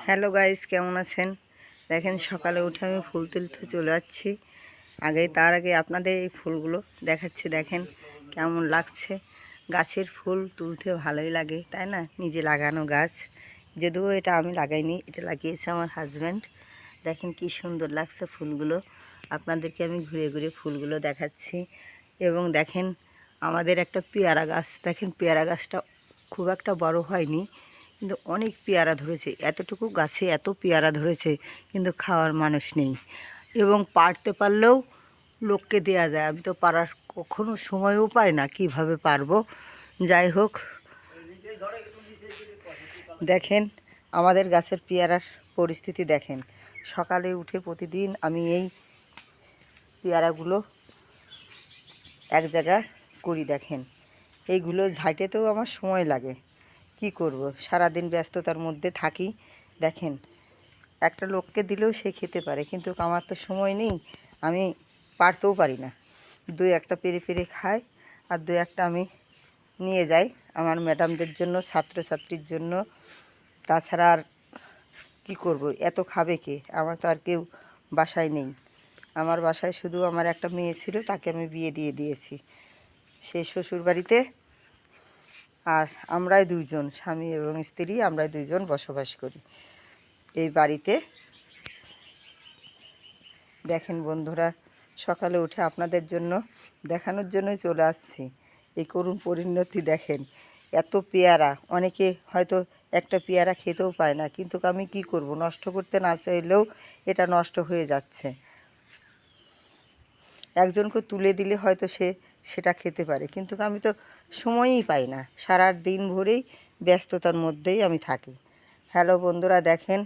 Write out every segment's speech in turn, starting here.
Hello guys, কেমন আছেন? দেখেন সকালে উঠে আমি ফুল তুলতে চলে যাচ্ছি। তার আগে আপনাদের এই ফুলগুলো দেখাচ্ছি। দেখেন কেমন লাগছে। গাছের ফুল তুলতে ভালোই লাগে, তাই না? নিজে লাগানো গাছ, যদিও এটা আমি লাগাইনি, এটা লাগিয়েছে আমার হাজব্যান্ড। দেখেন কি সুন্দর লাগছে ফুলগুলো। আপনাদেরকে আমি ঘুরে ঘুরে ফুলগুলো দেখাচ্ছি। এবং দেখেন আমাদের একটা পেয়ারা গাছ, দেখেন পেয়ারা গাছটা খুব একটা বড় হয়নি, কিন্তু অনেক পেয়ারা ধরেছে। এতটুকু গাছে এত পেয়ারা ধরেছে, কিন্তু খাওয়ার মানুষ নেই। এবং পারতে পারলেও লোককে দেয়া যায়, আমি তো পারার কখনো সময়ও পাই না, কিভাবে পারবো। যাই হোক, দেখেন আমাদের গাছের পেয়ারার পরিস্থিতি দেখেন। সকালে উঠে প্রতিদিন আমি এই পেয়ারাগুলো এক জায়গা করি। দেখেন এইগুলো ঝাঁটেতেও আমার সময় লাগে, কি করব, সারাদিন ব্যস্ততার মধ্যে থাকি। দেখেন একটা লোককে দিলেও সে খেতে পারে, কিন্তু আমার তো সময় নেই, আমি পারতেও পারি না। দুই একটা পেরে পেরে খাই, আর দুই একটা আমি নিয়ে যাই আমার ম্যাডামদের জন্য, ছাত্রছাত্রীর জন্য। তাছাড়া আর কী করব, এত খাবে কে? আমার তো আর কেউ বাসায় নেই। আমার বাসায় শুধু আমার একটা মেয়ে ছিল, তাকে আমি বিয়ে দিয়ে দিয়েছি সে শ্বশুর বাড়িতে। আর আমরাই দুইজন, স্বামী এবং স্ত্রী, আমরাই দুইজন বসবাস করি এই বাড়িতে। দেখেন বন্ধুরা, সকালে উঠে আপনাদের জন্য দেখানোর জন্যই চলে আসছি এই করুণ পরিণতি। দেখেন এত পেয়ারা, অনেকে হয়তো একটা পেয়ারা খেতেও পায় না, কিন্তু আমি কি করব, নষ্ট করতে না চাইলেও এটা নষ্ট হয়ে যাচ্ছে। একজনকে তুলে দিলে হয়তো সে সেটা খেতে পারে, কিন্তু আমি তো সময়ই পাই না, সারা দিন ভরেই ব্যস্ততার মধ্যেই আমি থাকি। হ্যালো বন্ধুরা, দেখেন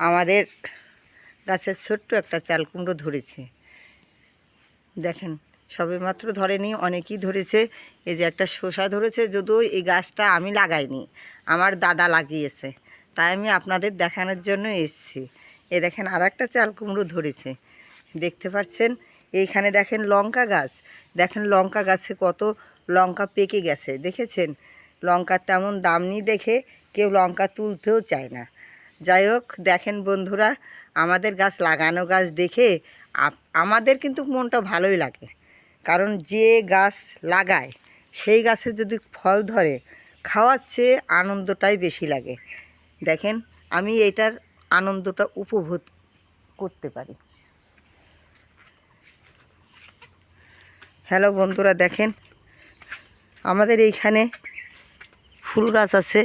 আমাদের গাছের ছোট্ট একটা চাল কুমড়ো ধরেছে। দেখেন সবেমাত্র ধরেনি, অনেকই ধরেছে। এই যে একটা শসা ধরেছে, যদিও এই গাছটা আমি লাগাইনি, আমার দাদা লাগিয়েছে, তাই আমি আপনাদের দেখানোর জন্য এসেছি। এ দেখেন আর একটা চাল কুমড়ো ধরেছে, দেখতে পাচ্ছেন। এইখানে দেখেন লঙ্কা গাছ, দেখেন লঙ্কা গাছে কত লঙ্কা পেকে গেছে, দেখেছেন? লঙ্কার তেমন দাম নেই দেখে কেউ লঙ্কা তুলতেও চায় না। যাই হোক, দেখেন বন্ধুরা, আমাদের গাছ লাগানো গাছ দেখে আমাদের কিন্তু মনটা ভালোই লাগে, কারণ যে গাছ লাগায় সেই গাছে যদি ফল ধরে, খাওয়ার চেয়ে আনন্দটাই বেশি লাগে। দেখেন আমি এইটার আনন্দটা উপভোগ করতে পারি। হ্যালো বন্ধুরা, দেখেন আমাদের এইখানে ফুল গাছ আছে,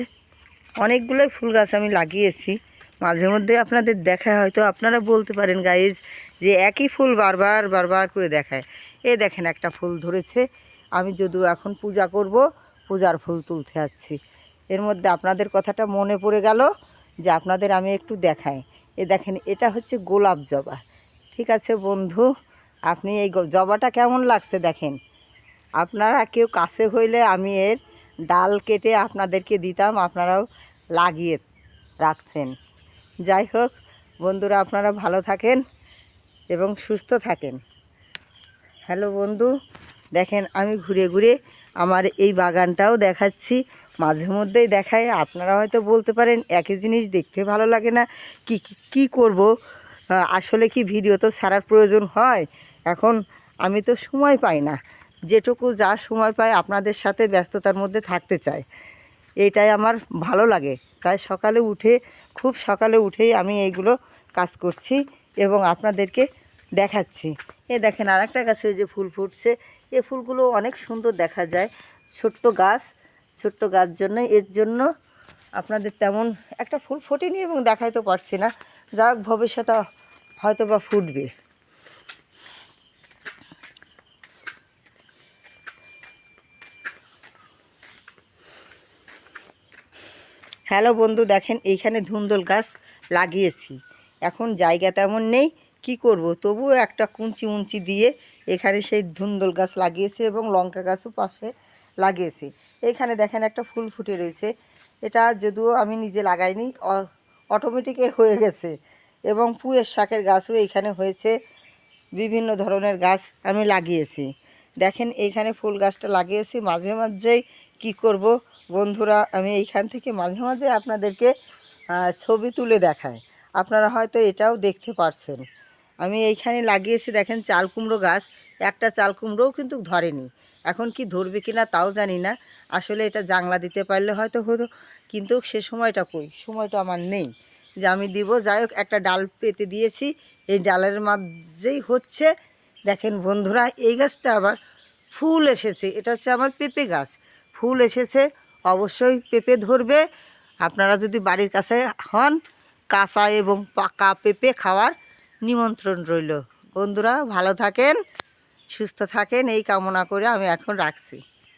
অনেকগুলোই ফুল গাছ আমি লাগিয়েছি। মাঝে মধ্যে আপনাদের দেখায়, হয়তো আপনারা বলতে পারেন গাইজ যে একই ফুল বারবার বারবার করে দেখায়। এ দেখেন একটা ফুল ধরেছে, আমি যদিও এখন পূজা করব, পূজার ফুল তুলতে যাচ্ছি, এর মধ্যে আপনাদের কথাটা মনে পড়ে গেল যে আপনাদের আমি একটু দেখাই। এ দেখেন এটা হচ্ছে গোলাপ জবা। ঠিক আছে বন্ধু, আপনি এই জবাটা কেমন লাগছে দেখেন। আপনারা কেউ কাছে হইলে আমি এর ডাল কেটে আপনাদেরকে দিতাম, আপনারাও লাগিয়ে রাখছেন। যাই হোক বন্ধুরা, আপনারা ভালো থাকেন এবং সুস্থ থাকেন। হ্যালো বন্ধু, দেখেন আমি ঘুরে ঘুরে আমার এই বাগানটাও দেখাচ্ছি, মাঝে মধ্যেই দেখাই। আপনারা হয়তো বলতে পারেন একই জিনিস দেখতে ভালো লাগে না, কি করব, আসলে কি ভিডিও তো ছাড়ার প্রয়োজন হয়। এখন আমি তো সময় পাই না, যেটুকু যা সময় পাই আপনাদের সাথে ব্যস্ততার মধ্যে থাকতে চাই, এইটাই আমার ভালো লাগে। তাই সকালে উঠে, খুব সকালে উঠেই আমি এইগুলো কাজ করছি এবং আপনাদেরকে দেখাচ্ছি। এ দেখেন আর একটা গাছে যে ফুল ফুটছে, এ ফুলগুলো অনেক সুন্দর দেখা যায়। ছোট্ট গাছ, ছোট্ট গাছ জন্য, এর জন্য আপনাদের তেমন একটা ফুল ফোটেনি এবং দেখাইতে পারছি না। যাক, ভবিষ্যতে হয়তো বা ফুটবে। হ্যালো বন্ধু, দেখেন এইখানে ধুন্দল গাছ লাগিয়েছি। এখন জায়গা তেমন নেই, কি করব, তবুও একটা কুঞ্চি উঞ্চি দিয়ে এখানে সেই ধুন্দল গাছ লাগিয়েছি এবং লঙ্কা গাছও পাশে লাগিয়েছি। এইখানে দেখেন একটা ফুল ফুটে রয়েছে, এটা যদিও আমি নিজে লাগাইনি, অটোমেটিকে হয়ে গেছে। এবং পুঁয়ের শাকের গাছও এইখানে হয়েছে, বিভিন্ন ধরনের গাছ আমি লাগিয়েছি। দেখেন এইখানে ফুল গাছটা লাগিয়েছি। মাঝে মাঝেই কি করব বন্ধুরা, আমি এইখান থেকে মাঝে মাঝে আপনাদেরকে ছবি তুলে দেখায়। আপনারা হয়তো এটাও দেখতে পারছেন। আমি এইখানে লাগিয়েছি দেখেন চাল কুমড়ো গাছ, একটা চাল কুমড়োও কিন্তু ধরেনি। এখন কি ধরবে কিনা তাও জানি না। আসলে এটা জাংলা দিতে পারলে হয়তো হতো, কিন্তু সে সময়টা কই, সময়টা আমার নেই যে আমি দিব। যাই হোক, একটা ডাল পেতে দিয়েছি, এই ডালের মাঝেই হচ্ছে। দেখেন বন্ধুরা, এই গাছটা আবার ফুল এসেছে। এটা হচ্ছে আমার পেঁপে গাছ, ফুল এসেছে। অবশ্যই পেঁপে ধরবে। আপনারা যদি বাড়ির কাছে হন, কাঁচা এবং পাকা পেঁপে খাওয়ার নিমন্ত্রণ রইল। বন্ধুরা ভালো থাকেন, সুস্থ থাকেন, এই কামনা করে আমি এখন রাখছি।